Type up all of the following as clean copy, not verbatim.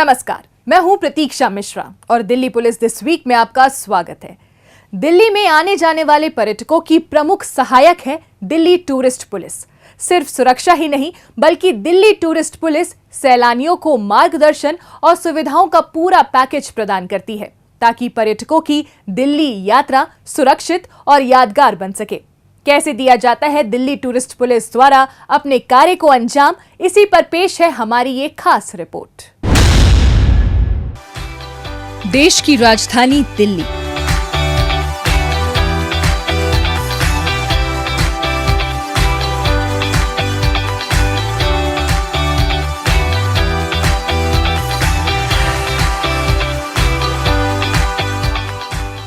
नमस्कार, मैं हूं प्रतीक्षा मिश्रा और दिल्ली पुलिस दिस वीक में आपका स्वागत है। दिल्ली में आने जाने वाले पर्यटकों की प्रमुख सहायक है दिल्ली टूरिस्ट पुलिस। सिर्फ सुरक्षा ही नहीं बल्कि दिल्ली टूरिस्ट पुलिस सैलानियों को मार्गदर्शन और सुविधाओं का पूरा पैकेज प्रदान करती है ताकि पर्यटकों की दिल्ली यात्रा सुरक्षित और यादगार बन सके। कैसे दिया जाता है दिल्ली टूरिस्ट पुलिस द्वारा अपने कार्य को अंजाम, इसी पर पेश है हमारी ये खास रिपोर्ट। देश की राजधानी दिल्ली,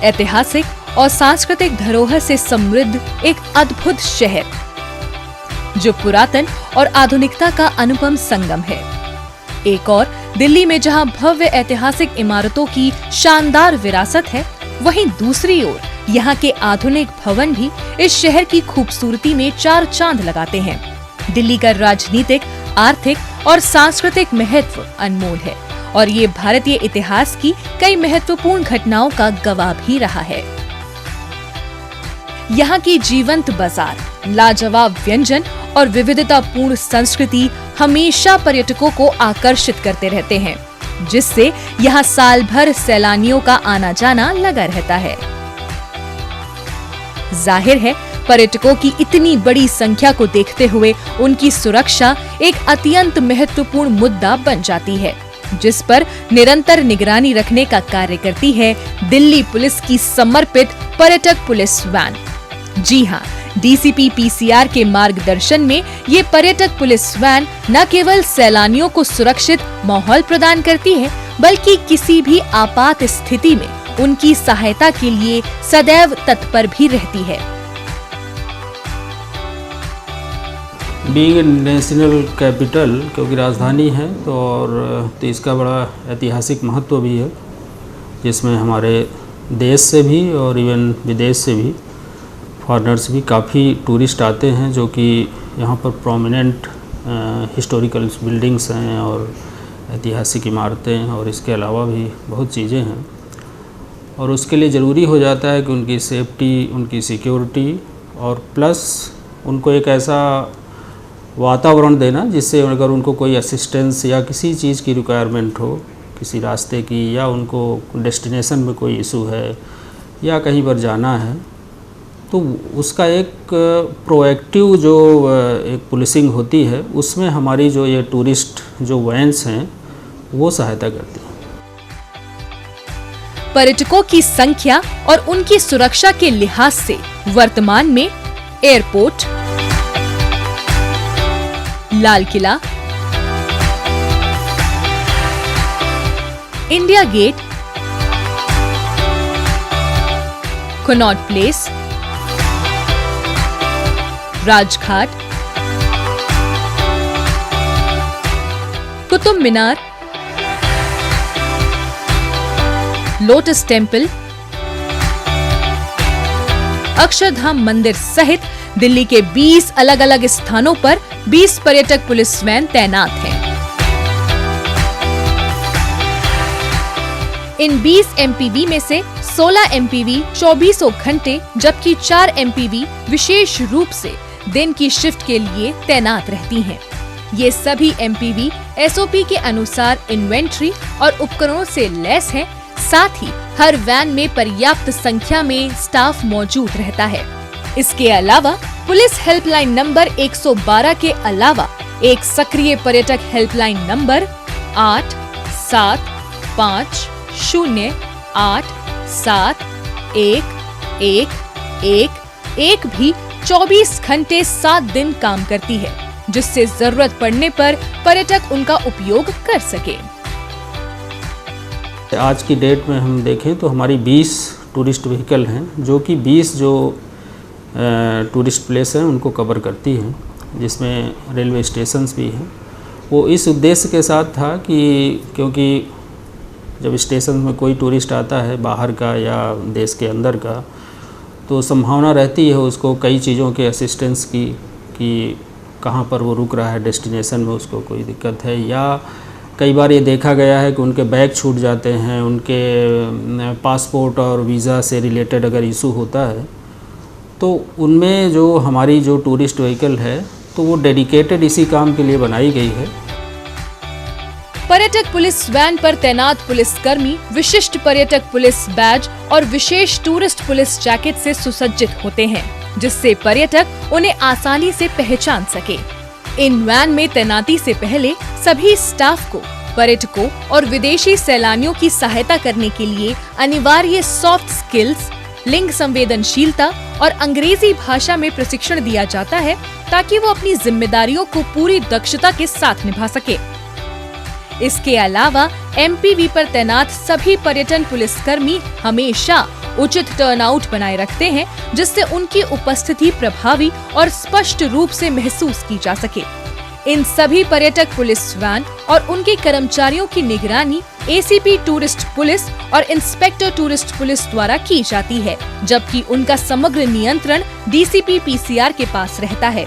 ऐतिहासिक और सांस्कृतिक धरोहर से समृद्ध एक अद्भुत शहर जो पुरातन और आधुनिकता का अनुपम संगम है। एक और दिल्ली में जहां भव्य ऐतिहासिक इमारतों की शानदार विरासत है, वहीं दूसरी ओर यहां के आधुनिक भवन भी इस शहर की खूबसूरती में चार चांद लगाते हैं। दिल्ली का राजनीतिक, आर्थिक और सांस्कृतिक महत्व अनमोल है और ये भारतीय इतिहास की कई महत्वपूर्ण घटनाओं का गवाह भी रहा है। यहाँ की जीवंत बाजार, लाजवाब व्यंजन और विविधतापूर्ण संस्कृति हमेशा पर्यटकों को आकर्षित करते रहते हैं, जिससे यहाँ साल भर सैलानियों का आना जाना लगा रहता है। जाहिर है, पर्यटकों की इतनी बड़ी संख्या को देखते हुए उनकी सुरक्षा एक अत्यंत महत्वपूर्ण मुद्दा बन जाती है, जिस पर निरंतर निगरानी रखने का कार्य करती है दिल्ली पुलिस की समर्पित पर्यटक पुलिस वैन। जी हाँ, डीसीपी पीसीआर के मार्गदर्शन में ये पर्यटक पुलिस वैन न केवल सैलानियों को सुरक्षित माहौल प्रदान करती है, बल्कि किसी भी आपात स्थिति में उनकी सहायता के लिए सदैव तत्पर भी रहती है। बीइंग नेशनल कैपिटल, क्योंकि राजधानी है तो इसका बड़ा ऐतिहासिक महत्व भी है, जिसमें हमारे देश से भी और इवन विदेश से भी फॉरेनर्स भी काफ़ी टूरिस्ट आते हैं, जो कि यहाँ पर प्रोमिनेंट हिस्टोरिकल बिल्डिंग्स हैं और ऐतिहासिक इमारतें और इसके अलावा भी बहुत चीज़ें हैं। और उसके लिए ज़रूरी हो जाता है कि उनकी सेफ्टी, उनकी सिक्योरिटी और प्लस उनको एक ऐसा वातावरण देना जिससे अगर उनको कोई असिस्टेंस या किसी चीज़ की रिक्वायरमेंट हो, किसी रास्ते की, या उनको डेस्टिनेशन में कोई इशू है या कहीं पर जाना है, तो उसका एक प्रोएक्टिव जो एक पुलिसिंग होती है, उसमें हमारी जो ये टूरिस्ट जो वैन्स हैं वो सहायता करती हैं। पर्यटकों की संख्या और उनकी सुरक्षा के लिहाज से वर्तमान में airport, Lal Qila, India Gate, Connaught Place, Rajghat, Qutub Minar, Lotus Temple, Akshardham Mandir सहित दिल्ली के 20 अलग अलग स्थानों पर 20 पर्यटक पुलिस वैन तैनात हैं। इन 20 एमपीवी में से 16 एमपीवी 24 घंटे जबकि 4 एमपीवी विशेष रूप से दिन की शिफ्ट के लिए तैनात रहती हैं। ये सभी एमपीवी एसओपी के अनुसार इन्वेंट्री और उपकरणों से लैस हैं। साथ ही हर वैन में पर्याप्त संख्या में स्टाफ मौजूद रहता है। इसके अलावा पुलिस हेल्पलाइन नंबर 112 के अलावा एक सक्रिय पर्यटक हेल्पलाइन नंबर 875087111 भी 24 घंटे 7 दिन काम करती है, जिससे जरूरत पड़ने पर पर्यटक उनका उपयोग कर सके। आज की डेट में हम देखें तो हमारी 20 टूरिस्ट व्हीकल हैं, जो कि 20 जो टूरिस्ट प्लेस हैं उनको कवर करती हैं, जिसमें रेलवे स्टेशंस भी हैं। वो इस उद्देश्य के साथ था कि क्योंकि जब स्टेशन में कोई टूरिस्ट आता है बाहर का या देश के अंदर का, तो संभावना रहती है उसको कई चीज़ों के असिस्टेंस की, कि कहाँ पर वो रुक रहा है डेस्टिनेशन में, उसको कोई दिक्कत है, या कई बार ये देखा गया है कि उनके बैग छूट जाते हैं, उनके पासपोर्ट और वीज़ा से रिलेटेड अगर इशू होता है तो उनमें जो हमारी जो टूरिस्ट व्हीकल है तो वो डेडिकेटेड इसी काम के लिए बनाई गई है। पर्यटक पुलिस वैन पर तैनात पुलिसकर्मी विशिष्ट पर्यटक पुलिस बैज और विशेष टूरिस्ट पुलिस जैकेट से सुसज्जित होते हैं, जिससे पर्यटक उन्हें आसानी से पहचान सके। इन वैन में तैनाती से पहले सभी स्टाफ को पर्यटकों और विदेशी सैलानियों की सहायता करने के लिए अनिवार्य सॉफ्ट स्किल्स, लिंग संवेदनशीलता और अंग्रेजी भाषा में प्रशिक्षण दिया जाता है, ताकि वो अपनी जिम्मेदारियों को पूरी दक्षता के साथ निभा सके। इसके अलावा एमपीवी पर तैनात सभी पर्यटन पुलिसकर्मी हमेशा उचित टर्नआउट बनाए रखते हैं, जिससे उनकी उपस्थिति प्रभावी और स्पष्ट रूप से महसूस की जा सके। इन सभी पर्यटक पुलिस वैन और उनके कर्मचारियों की निगरानी एसीपी टूरिस्ट पुलिस और इंस्पेक्टर टूरिस्ट पुलिस द्वारा की जाती है, जबकि उनका समग्र नियंत्रण डीसीपी पीसीआर के पास रहता है।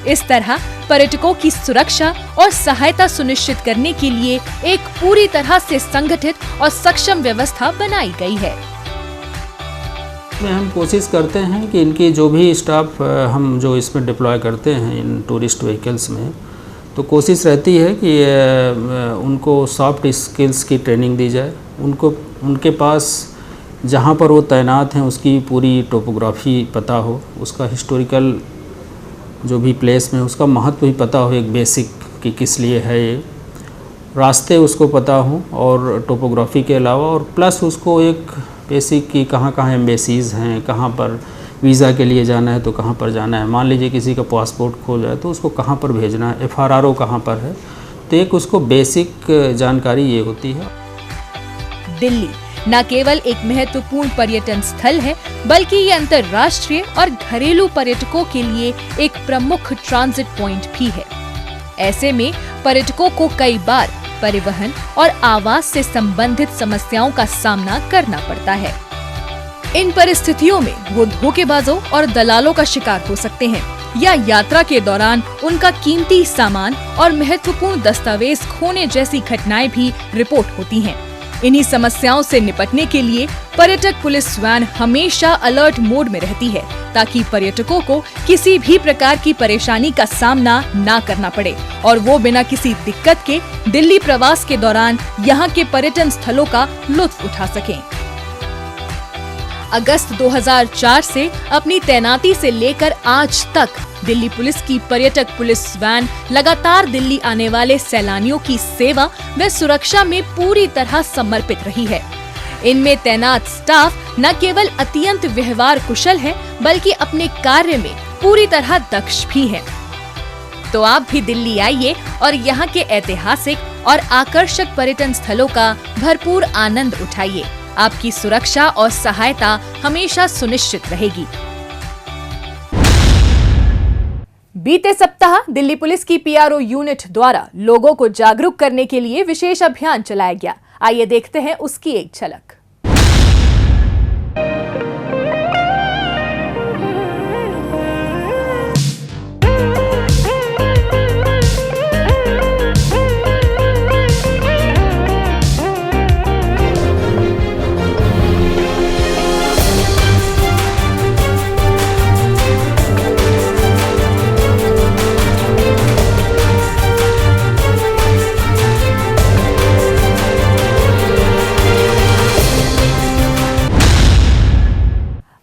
इस तरह पर्यटकों की सुरक्षा और सहायता सुनिश्चित करने के लिए एक पूरी तरह से संगठित और सक्षम व्यवस्था बनाई गई है। हम कोशिश करते हैं कि इनकी जो भी स्टाफ हम जो इसमें डिप्लॉय करते हैं इन टूरिस्ट व्हीकल्स में, तो कोशिश रहती है कि उनको सॉफ्ट स्किल्स की ट्रेनिंग दी जाए। उनके पास जहाँ पर वो तैनात हैं उसकी पूरी टोपोग्राफी पता हो, उसका हिस्टोरिकल जो भी प्लेस में उसका महत्व भी पता हो, एक बेसिक कि किस लिए है ये, रास्ते उसको पता हो और टोपोग्राफी के अलावा, और प्लस उसको एक बेसिक कि कहाँ कहाँ एम्बेसीज़ हैं, कहाँ पर वीज़ा के लिए जाना है तो कहाँ पर जाना है। मान लीजिए किसी का पासपोर्ट खो जाए तो उसको कहाँ पर भेजना है, FRRO कहाँ पर है, तो एक उसको बेसिक जानकारी ये होती है। दिल्ली न केवल एक महत्वपूर्ण पर्यटन स्थल है, बल्कि ये अंतर्राष्ट्रीय और घरेलू पर्यटकों के लिए एक प्रमुख ट्रांजिट पॉइंट भी है। ऐसे में पर्यटकों को कई बार परिवहन और आवास से संबंधित समस्याओं का सामना करना पड़ता है। इन परिस्थितियों में वो धोखेबाजों और दलालों का शिकार हो सकते हैं, या यात्रा के दौरान उनका कीमती सामान और महत्वपूर्ण दस्तावेज खोने जैसी घटनाएं भी रिपोर्ट होती हैं। इन्हीं समस्याओं से निपटने के लिए पर्यटक पुलिस वैन हमेशा अलर्ट मोड में रहती है, ताकि पर्यटकों को किसी भी प्रकार की परेशानी का सामना ना करना पड़े और वो बिना किसी दिक्कत के दिल्ली प्रवास के दौरान यहाँ के पर्यटन स्थलों का लुत्फ उठा सकें। अगस्त 2004 से अपनी तैनाती से लेकर आज तक दिल्ली पुलिस की पर्यटक पुलिस वैन लगातार दिल्ली आने वाले सैलानियों की सेवा व सुरक्षा में पूरी तरह समर्पित रही है। इनमें तैनात स्टाफ न केवल अत्यंत व्यवहार कुशल है, बल्कि अपने कार्य में पूरी तरह दक्ष भी है। तो आप भी दिल्ली आइए और यहाँ के ऐतिहासिक और आकर्षक पर्यटन स्थलों का भरपूर आनंद उठाइए। आपकी सुरक्षा और सहायता हमेशा सुनिश्चित रहेगी। बीते सप्ताह दिल्ली पुलिस की PRO यूनिट द्वारा लोगों को जागरूक करने के लिए विशेष अभियान चलाया गया। आइए देखते हैं उसकी एक झलक।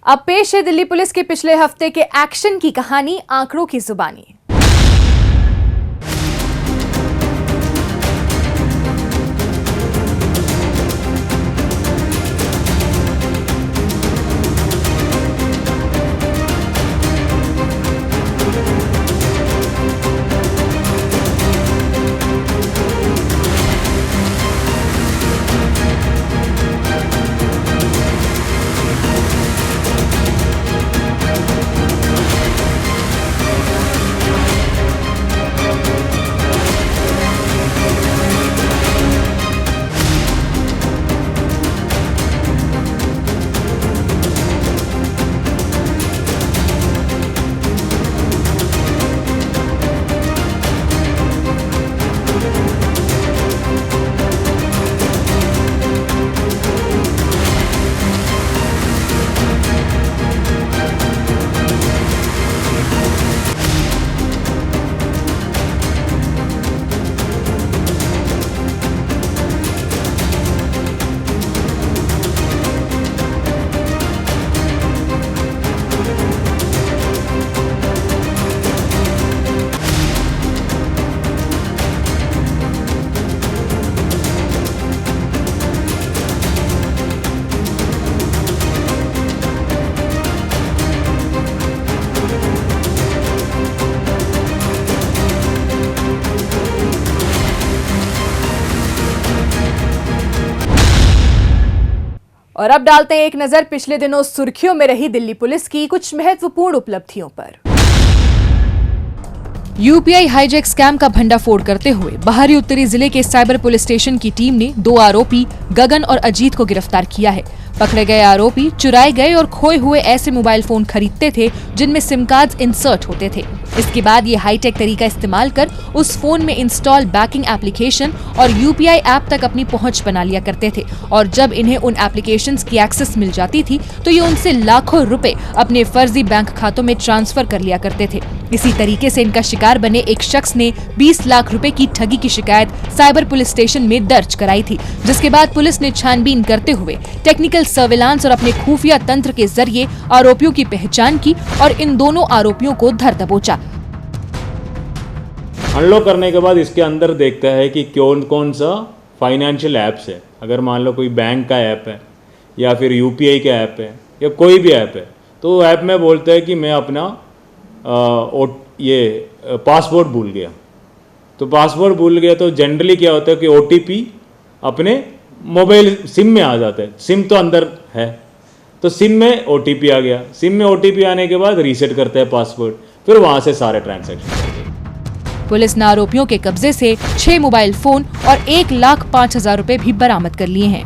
अब पेश है दिल्ली पुलिस के पिछले हफ्ते के एक्शन की कहानी आंकड़ों की जुबानी। और अब डालते हैं एक नजर पिछले दिनों सुर्खियों में रही दिल्ली पुलिस की कुछ महत्वपूर्ण उपलब्धियों पर। यूपीआई हाईजैक स्कैम का भंडाफोड़ करते हुए बाहरी उत्तरी जिले के साइबर पुलिस स्टेशन की टीम ने 2 आरोपी गगन और अजीत को गिरफ्तार किया है। पकड़े गए आरोपी चुराए गए और खोए हुए ऐसे मोबाइल फोन खरीदते थे जिनमें सिम कार्ड इंसर्ट होते थे। इसके बाद ये हाईटेक तरीका इस्तेमाल कर उस फोन में इंस्टॉल बैंकिंग एप्लीकेशन और यूपीआई ऐप तक अपनी पहुंच बना लिया करते थे और जब इन्हें उन एप्लीकेशंस की एक्सेस मिल जाती थी तो ये उनसे लाखों रुपए अपने फर्जी बैंक खातों में ट्रांसफर कर लिया करते थे। इसी तरीके से इनका शिकार बने एक शख्स ने 20 लाख रुपए की ठगी की शिकायत साइबर पुलिस स्टेशन में दर्ज कराई थी, जिसके बाद पुलिस ने छानबीन करते हुए टेक्निकल सर्विलांस और अपने खुफिया तंत्र के जरिए आरोपियों की पहचान की और इन दोनों आरोपियों को धर दबोचा। अनलॉक करने के बाद इसके अंदर देखता है कि कौन कौन सा फाइनेंशियल ऐप्स है। अगर मान लो कोई बैंक का ऐप है या फिर यूपीआई का ऐप है या कोई भी ऐप है तो ऐप में बोलता है कि मैं अपना पासवर्ड भूल गया। तो पासवर्ड भूल गया तो जनरली क्या होता है कि ओटीपी अपने मोबाइल सिम में आ जाता है। सिम तो अंदर है तो सिम में ओटीपी आ गया। सिम में ओटीपी आने के बाद रीसेट करता है पासवर्ड, फिर वहां से सारे ट्रांजैक्शन। पुलिस ने आरोपियों के कब्जे से 6 मोबाइल फोन और 1,05,000 रुपए भी बरामद कर लिए हैं।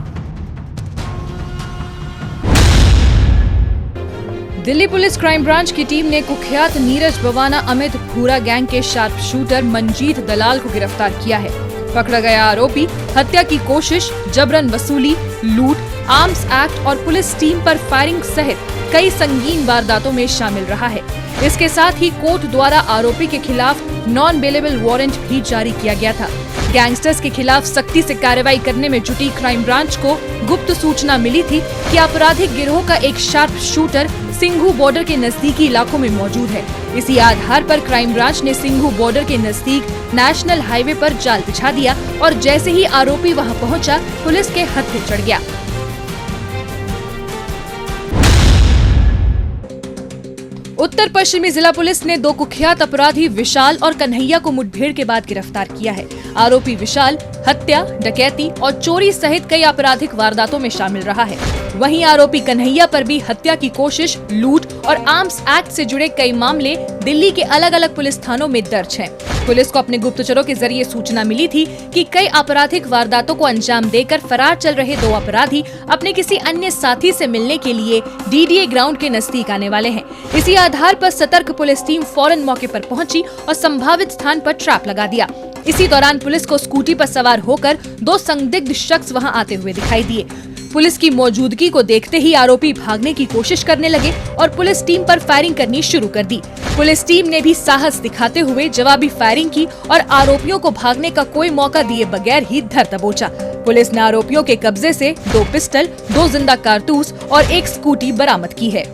दिल्ली पुलिस क्राइम ब्रांच की टीम ने कुख्यात नीरज बवाना अमित भूरा गैंग के शार्प शूटर मंजीत दलाल को गिरफ्तार किया है। पकड़ा गया आरोपी हत्या की कोशिश, जबरन वसूली, लूट, आर्म्स एक्ट और पुलिस टीम पर फायरिंग सहित कई संगीन वारदातों में शामिल रहा है। इसके साथ ही कोर्ट द्वारा आरोपी के खिलाफ नॉन बेलेबल वारंट भी जारी किया गया था। गैंगस्टर्स के खिलाफ सख्ती से कार्रवाई करने में जुटी क्राइम ब्रांच को गुप्त सूचना मिली थी कि आपराधिक गिरोह का एक शार्प शूटर सिंघू बॉर्डर के नजदीकी इलाकों में मौजूद है। इसी आधार पर क्राइम ब्रांच ने सिंघू बॉर्डर के नजदीक नेशनल हाईवे पर जाल बिछा दिया और जैसे ही आरोपी वहां पहुंचा, पुलिस के हत्थे चढ़ गया। उत्तर पश्चिमी जिला पुलिस ने 2 कुख्यात अपराधी विशाल और कन्हैया को मुठभेड़ के बाद गिरफ्तार किया है। आरोपी विशाल हत्या, डकैती और चोरी सहित कई आपराधिक वारदातों में शामिल रहा है। वहीं आरोपी कन्हैया पर भी हत्या की कोशिश, लूट और आर्म्स एक्ट से जुड़े कई मामले दिल्ली के अलग अलग पुलिस थानों में दर्ज हैं। पुलिस को अपने गुप्तचरों के जरिए सूचना मिली थी कि कई आपराधिक वारदातों को अंजाम देकर फरार चल रहे 2 अपराधी अपने किसी अन्य साथी से मिलने के लिए डीडीए ग्राउंड के नजदीक आने वाले हैं। इसी आधार पर सतर्क पुलिस टीम फौरन मौके पर पहुंची और संभावित स्थान पर ट्रैप लगा दिया। इसी दौरान पुलिस को स्कूटी पर सवार होकर 2 संदिग्ध शख्स वहां आते हुए दिखाई दिए। पुलिस की मौजूदगी को देखते ही आरोपी भागने की कोशिश करने लगे और पुलिस टीम पर फायरिंग करनी शुरू कर दी। पुलिस टीम ने भी साहस दिखाते हुए जवाबी फायरिंग की और आरोपियों को भागने का कोई मौका दिए बगैर ही धर दबोचा। पुलिस ने आरोपियों के कब्जे से 2 पिस्टल, 2 जिंदा कारतूस और 1 स्कूटी बरामद की है।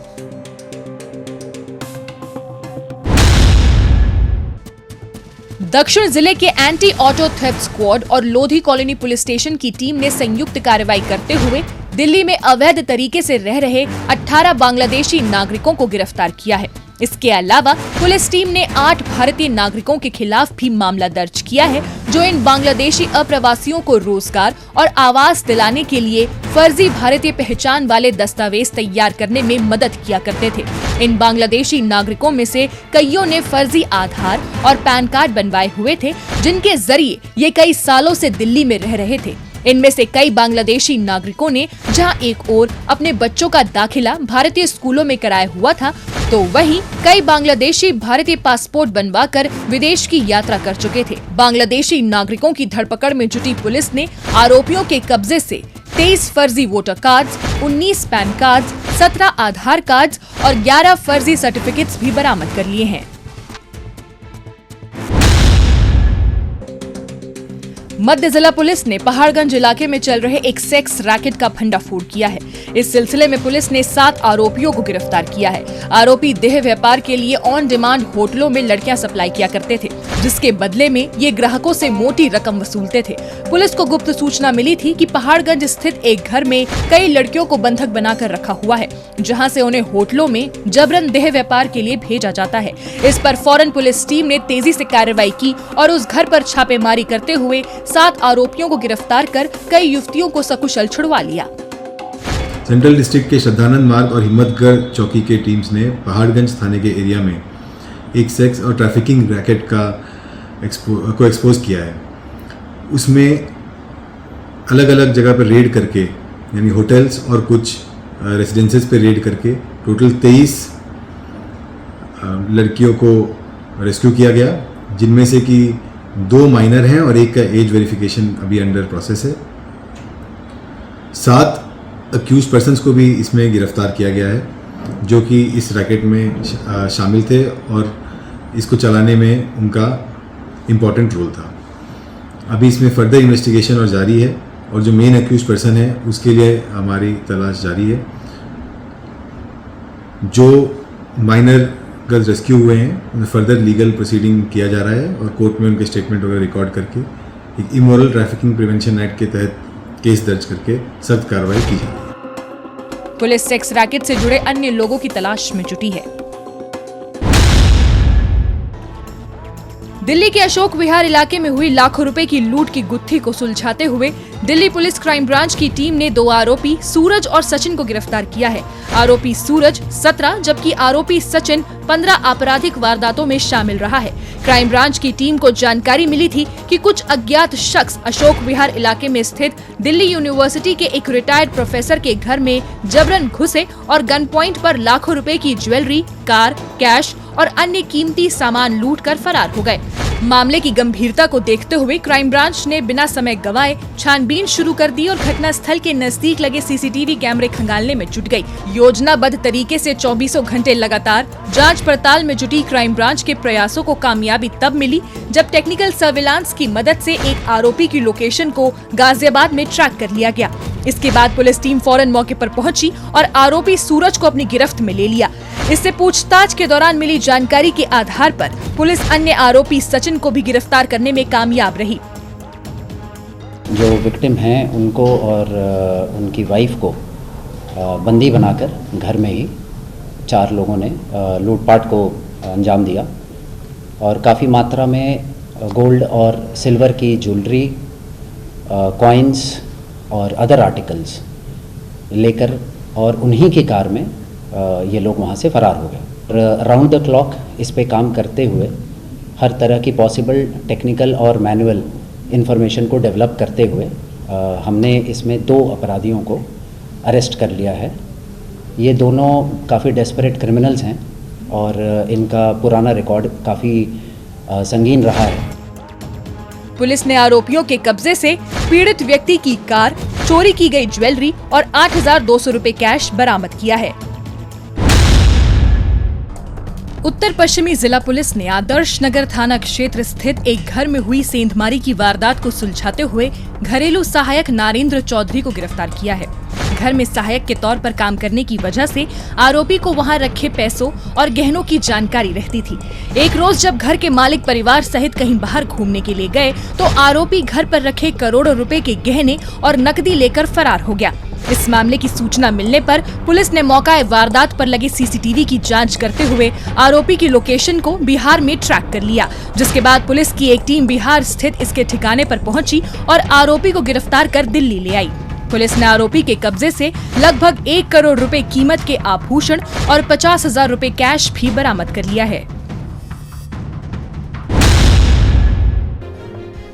दक्षिण जिले के एंटी ऑटो थेफ्ट स्क्वाड और लोधी कॉलोनी पुलिस स्टेशन की टीम ने संयुक्त कार्रवाई करते हुए दिल्ली में अवैध तरीके से रह रहे 18 बांग्लादेशी नागरिकों को गिरफ्तार किया है। इसके अलावा पुलिस टीम ने 8 भारतीय नागरिकों के खिलाफ भी मामला दर्ज किया है, जो इन बांग्लादेशी अप्रवासियों को रोजगार और आवास दिलाने के लिए फर्जी भारतीय पहचान वाले दस्तावेज तैयार करने में मदद किया करते थे। इन बांग्लादेशी नागरिकों में से कईयों ने फर्जी आधार और पैन कार्ड बनवाए हुए थे, जिनके जरिए ये कई सालों से दिल्ली में रह रहे थे। इनमें से कई बांग्लादेशी नागरिकों ने जहां एक ओर अपने बच्चों का दाखिला भारतीय स्कूलों में कराया हुआ था, तो वहीं कई बांग्लादेशी भारतीय पासपोर्ट बनवाकर विदेश की यात्रा कर चुके थे। बांग्लादेशी नागरिकों की धरपकड़ में जुटी पुलिस ने आरोपियों के कब्जे से 23 फर्जी वोटर कार्ड्स, 19 पैन कार्ड्स, 17 आधार कार्ड्स और 11 फर्जी सर्टिफिकेट्स भी बरामद कर लिए हैं। मध्य जिला पुलिस ने पहाड़गंज इलाके में चल रहे एक सेक्स रैकेट का भंडाफोड़ किया है। इस सिलसिले में पुलिस ने 7 आरोपियों को गिरफ्तार किया है। आरोपी देह व्यापार के लिए ऑन डिमांड होटलों में लड़कियां सप्लाई किया करते थे, जिसके बदले में ये ग्राहकों से मोटी रकम वसूलते थे। पुलिस को गुप्त सूचना मिली थी कि पहाड़गंज स्थित एक घर में कई लड़कियों को बंधक बनाकर रखा हुआ है, जहाँ से उन्हें होटलों में जबरन देह व्यापार के लिए भेजा जाता है। इस पर फौरन पुलिस टीम ने तेजी से कार्रवाई की और उस घर पर छापेमारी करते हुए 7 आरोपियों को गिरफ्तार कर कई युवतियों को सकुशल छुड़वा लिया। सेंट्रल डिस्ट्रिक्ट के श्रद्धानंद मार्ग और हिम्मतगढ़ चौकी के टीम्स ने पहाड़गंज थाने के एरिया में एक सेक्स और ट्रैफिकिंग रैकेट को एक्सपोज किया है। उसमें अलग अलग जगह पर रेड करके, यानी होटल्स और कुछ रेजिडेंसेस पे रेड करके टोटल 23 लड़कियों को रेस्क्यू किया गया, जिनमें से कि 2 माइनर हैं और एक का एज वेरिफिकेशन अभी अंडर प्रोसेस है। 7 अक्यूज पर्सन्स को भी इसमें गिरफ्तार किया गया है, जो कि इस रैकेट में शामिल थे और इसको चलाने में उनका इम्पॉर्टेंट रोल था। अभी इसमें फर्दर इन्वेस्टिगेशन और जारी है और जो मेन अक्यूज पर्सन है उसके लिए हमारी तलाश जारी है। जो माइनर गर्ल्स रेस्क्यू हुए हैं उन्हें फर्दर लीगल प्रोसीडिंग किया जा रहा है और कोर्ट में उनके स्टेटमेंट वगैरह रिकॉर्ड करके एक इमोरल ट्रैफिकिंग प्रिवेंशन एक्ट के तहत केस दर्ज करके सख्त कार्रवाई की जाएगी। पुलिस सेक्स रैकेट से जुड़े अन्य लोगों की तलाश में जुटी है। दिल्ली के अशोक विहार इलाके में हुई लाखों रुपए की लूट की गुत्थी को सुलझाते हुए दिल्ली पुलिस क्राइम ब्रांच की टीम ने 2 आरोपी सूरज और सचिन को गिरफ्तार किया है। आरोपी सूरज 17 जबकि आरोपी सचिन 15 आपराधिक वारदातों में शामिल रहा है। क्राइम ब्रांच की टीम को जानकारी मिली थी कि कुछ अज्ञात शख्स अशोक विहार इलाके में स्थित दिल्ली यूनिवर्सिटी के एक रिटायर्ड प्रोफेसर के घर में जबरन घुसे और गन पॉइंट पर लाखों रुपए की ज्वेलरी, कार, कैश और अन्य कीमती सामान लूट कर फरार हो गए। मामले की गंभीरता को देखते हुए क्राइम ब्रांच ने बिना समय गवाए छानबीन शुरू कर दी और घटनास्थल के नजदीक लगे सीसीटीवी कैमरे खंगालने में जुट गई। योजनाबद्ध तरीके से 24 घंटे लगातार जांच पड़ताल में जुटी क्राइम ब्रांच के प्रयासों को कामयाबी तब मिली जब टेक्निकल सर्विलांस की मदद से एक आरोपी की लोकेशन को गाजियाबाद में ट्रैक कर लिया गया। इसके बाद पुलिस टीम फौरन मौके पर पहुंची और आरोपी सूरज को अपनी गिरफ्त में ले लिया। इससे पूछताछ के दौरान मिली जानकारी के आधार पर पुलिस अन्य आरोपी सचिन को भी गिरफ्तार करने में कामयाब रही। जो विक्टिम हैं उनको और उनकी वाइफ को बंदी बनाकर घर में ही 4 लोगों ने लूटपाट को अंजाम दिया और काफ़ी मात्रा में गोल्ड और सिल्वर की ज्वेलरी, कॉइन्स और अदर आर्टिकल्स लेकर और उन्हीं की कार में ये लोग वहाँ से फरार हो गए। राउंड द क्लॉक इस पे काम करते हुए हर तरह की पॉसिबल टेक्निकल और मैनुअल इन्फॉर्मेशन को डेवलप करते हुए हमने इसमें 2 अपराधियों को अरेस्ट कर लिया है। ये दोनों काफ़ी डेस्परेट क्रिमिनल्स हैं और इनका पुराना रिकॉर्ड काफ़ी संगीन रहा है। पुलिस ने आरोपियों के कब्जे से पीड़ित व्यक्ति की कार, चोरी की गई ज्वेलरी और 8,200 रुपए कैश बरामद किया है। उत्तर पश्चिमी जिला पुलिस ने आदर्श नगर थाना क्षेत्र स्थित एक घर में हुई सेंधमारी की वारदात को सुलझाते हुए घरेलू सहायक नारेंद्र चौधरी को गिरफ्तार किया है। घर में सहायक के तौर पर काम करने की वजह से आरोपी को वहां रखे पैसों और गहनों की जानकारी रहती थी। एक रोज जब घर के मालिक परिवार सहित कहीं बाहर घूमने के लिए गए तो आरोपी घर पर रखे करोड़ों रुपए के गहने और नकदी लेकर फरार हो गया। इस मामले की सूचना मिलने पर पुलिस ने मौका वारदात पर लगे सीसीटीवी की जांच करते हुए आरोपी की लोकेशन को बिहार में ट्रैक कर लिया, जिसके बाद पुलिस की एक टीम बिहार स्थित इसके ठिकाने पर पहुंची और आरोपी को गिरफ्तार कर दिल्ली ले आई। पुलिस ने आरोपी के कब्जे से लगभग 1 करोड़ रुपए कीमत के आभूषण और 50,000 रुपए कैश भी बरामद कर लिया है।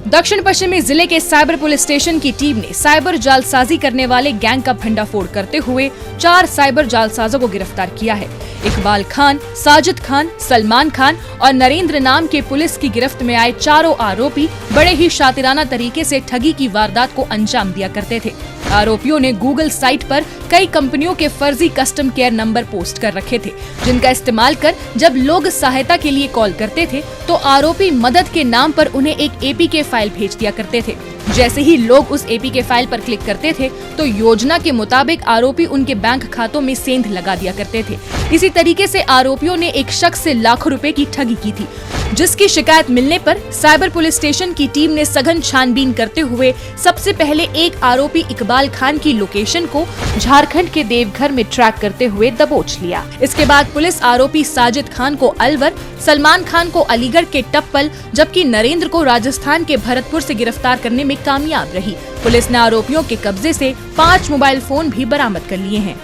दक्षिण पश्चिमी जिले के साइबर पुलिस स्टेशन की टीम ने साइबर जालसाजी करने वाले गैंग का भंडाफोड़ करते हुए 4 साइबर जालसाजों को गिरफ्तार किया है। इकबाल खान, साजिद खान, सलमान खान और नरेंद्र नाम के पुलिस की गिरफ्त में आए चारों आरोपी बड़े ही शातिराना तरीके से ठगी की वारदात को अंजाम दिया करते थे। आरोपियों ने गूगल साइट पर कई कंपनियों के फर्जी कस्टम केयर नंबर पोस्ट कर रखे थे, जिनका इस्तेमाल कर जब लोग सहायता के लिए कॉल करते थे तो आरोपी मदद के नाम पर उन्हें एक एपीके फाइल भेज दिया करते थे। जैसे ही लोग उस एपीके फाइल पर क्लिक करते थे तो योजना के मुताबिक आरोपी उनके बैंक खातों में सेंध लगा दिया करते थे। इसी तरीके से आरोपियों ने एक शख्स से लाखों रुपए की ठगी की थी, जिसकी शिकायत मिलने पर साइबर पुलिस स्टेशन की टीम ने सघन छानबीन करते हुए सबसे पहले एक आरोपी इकबाल खान की लोकेशन को झारखंड के देवघर में ट्रैक करते हुए दबोच लिया। इसके बाद पुलिस आरोपी साजिद खान को अलवर, सलमान खान को अलीगढ़ के टप्पल जबकि नरेंद्र को राजस्थान के भरतपुर से गिरफ्तार करने में में कामयाब रही। पुलिस ने आरोपियों के कब्जे से 5 मोबाइल फोन भी बरामद कर लिए हैं।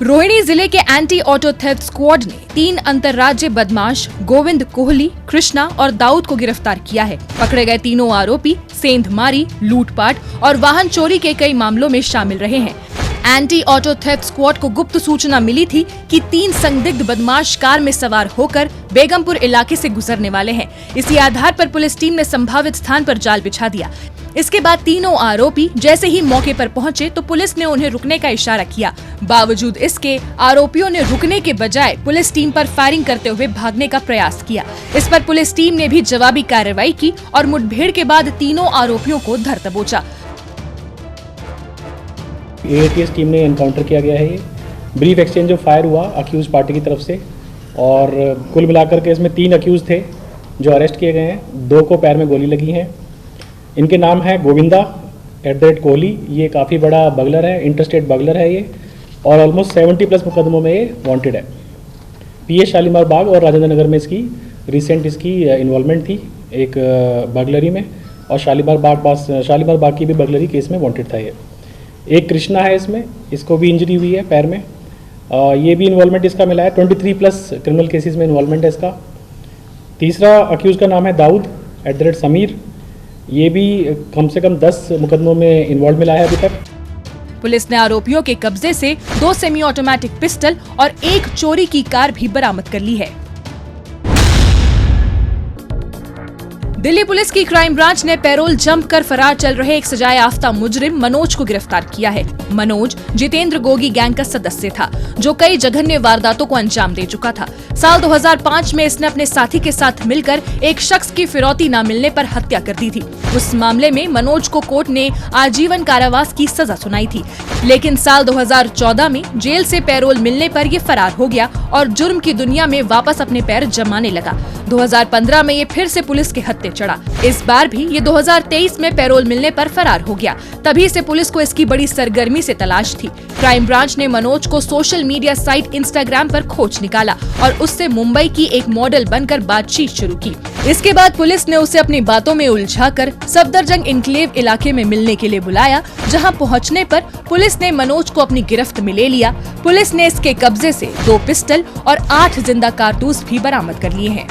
रोहिणी जिले के एंटी ऑटो थेफ्ट स्क्वाड ने 3 अंतर्राज्यीय बदमाश गोविंद, कोहली, कृष्णा और दाऊद को गिरफ्तार किया है। पकड़े गए तीनों आरोपी सेंधमारी, लूटपाट और वाहन चोरी के कई मामलों में शामिल रहे हैं। एंटी ऑटो थेफ्ट स्क्वाड को गुप्त सूचना मिली थी कि 3 संदिग्ध बदमाश कार में सवार होकर बेगमपुर इलाके से गुजरने वाले हैं। इसी आधार पर पुलिस टीम ने संभावित स्थान पर जाल बिछा दिया। इसके बाद तीनों आरोपी जैसे ही मौके पर पहुंचे तो पुलिस ने उन्हें रुकने का इशारा किया। बावजूद इसके आरोपियों ने रुकने के बजाय पुलिस टीम पर फायरिंग करते हुए भागने का प्रयास किया। इस पर पुलिस टीम ने भी जवाबी कार्रवाई की और मुठभेड़ के बाद तीनों आरोपियों को धर दबोचा। एटीएस टीम ने एनकाउंटर किया गया है। ये ब्रीफ एक्सचेंज ऑफ फायर हुआ अक्यूज पार्टी की तरफ से और कुल मिलाकर के इसमें 3 अक्यूज थे जो अरेस्ट किए गए हैं। 2 को पैर में गोली लगी है। इनके नाम है गोविंदा @ कोहली। ये काफ़ी बड़ा बगलर है, इंटरस्टेट बगलर है ये, और ऑलमोस्ट 70+ मुकदमों में ये वांटेड है। पीएस शालीमार बाग और राजेंद्र नगर में इसकी रिसेंट इन्वॉल्वमेंट थी एक बगलरी में, और शालीमार बाग की भी बगलरी केस में वांटेड था ये। एक कृष्णा है इसमें, इसको भी इंजरी हुई है पैर में। ये भी इन्वॉल्वमेंट इसका मिला है। 23+ क्रिमिनल केसेस में इन्वॉल्वमेंट है इसका। तीसरा अक्यूज़ का नाम है दाऊद @ समीर। ये भी कम से कम 10 मुकदमों में इन्वॉल्व मिला है अभी तक। पुलिस ने आरोपियों के कब्जे से 2 सेमी ऑटोमेटिक पिस्टल और 1 चोरी की कार भी बरामद कर ली है। दिल्ली पुलिस की क्राइम ब्रांच ने पैरोल जंप कर फरार चल रहे एक सजायाफ्ता मुजरिम मनोज को गिरफ्तार किया है। मनोज जितेंद्र गोगी गैंग का सदस्य था जो कई जघन्य वारदातों को अंजाम दे चुका था। साल 2005 में इसने अपने साथी के साथ मिलकर एक शख्स की फिरौती न मिलने पर हत्या कर दी थी। उस मामले में मनोज को कोर्ट ने आजीवन कारावास की सजा सुनाई थी, लेकिन साल 2014 में जेल से पैरोल मिलने पर ये फरार हो गया और जुर्म की दुनिया में वापस अपने पैर जमाने लगा। 2015 में ये फिर से पुलिस के हत्थे चढ़ा। इस बार भी ये 2023 में पैरोल मिलने पर फरार हो गया। तभी से पुलिस को इसकी बड़ी सरगर्मी से तलाश थी। क्राइम ब्रांच ने मनोज को सोशल मीडिया साइट इंस्टाग्राम पर खोज निकाला और उससे मुंबई की एक मॉडल बनकर बातचीत शुरू की। इसके बाद पुलिस ने उसे अपनी बातों में उलझाकर सफदरजंग इनक्लेव इलाके में मिलने के लिए बुलाया, जहां पहुंचने पर पुलिस ने मनोज को अपनी गिरफ्त में ले लिया। पुलिस ने इसके कब्जे से 2 पिस्टल और 8 जिंदा कारतूस भी बरामद कर लिए हैं।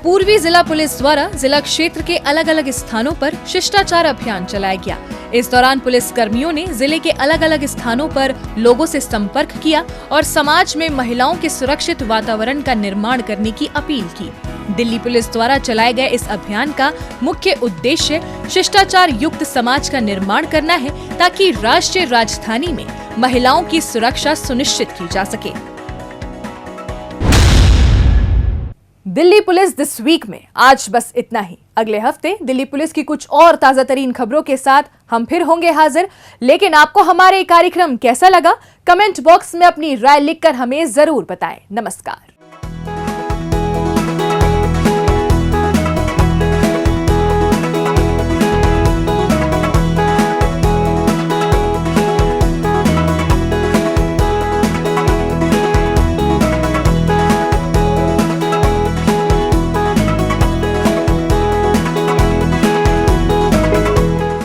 पूर्वी जिला पुलिस द्वारा जिला क्षेत्र के अलग अलग स्थानों पर शिष्टाचार अभियान चलाया गया। इस दौरान पुलिस कर्मियों ने जिले के अलग अलग स्थानों पर लोगों से संपर्क किया और समाज में महिलाओं के सुरक्षित वातावरण का निर्माण करने की अपील की। दिल्ली पुलिस द्वारा चलाए गए इस अभियान का मुख्य उद्देश्य शिष्टाचार युक्त समाज का निर्माण करना है, ताकि राष्ट्रीय राजधानी में महिलाओं की सुरक्षा सुनिश्चित की जा सके। दिल्ली पुलिस दिस वीक में आज बस इतना ही। अगले हफ्ते दिल्ली पुलिस की कुछ और ताजा तरीन खबरों के साथ हम फिर होंगे हाजिर। लेकिन आपको हमारे कार्यक्रम कैसा लगा, कमेंट बॉक्स में अपनी राय लिखकर हमें जरूर बताएं। नमस्कार।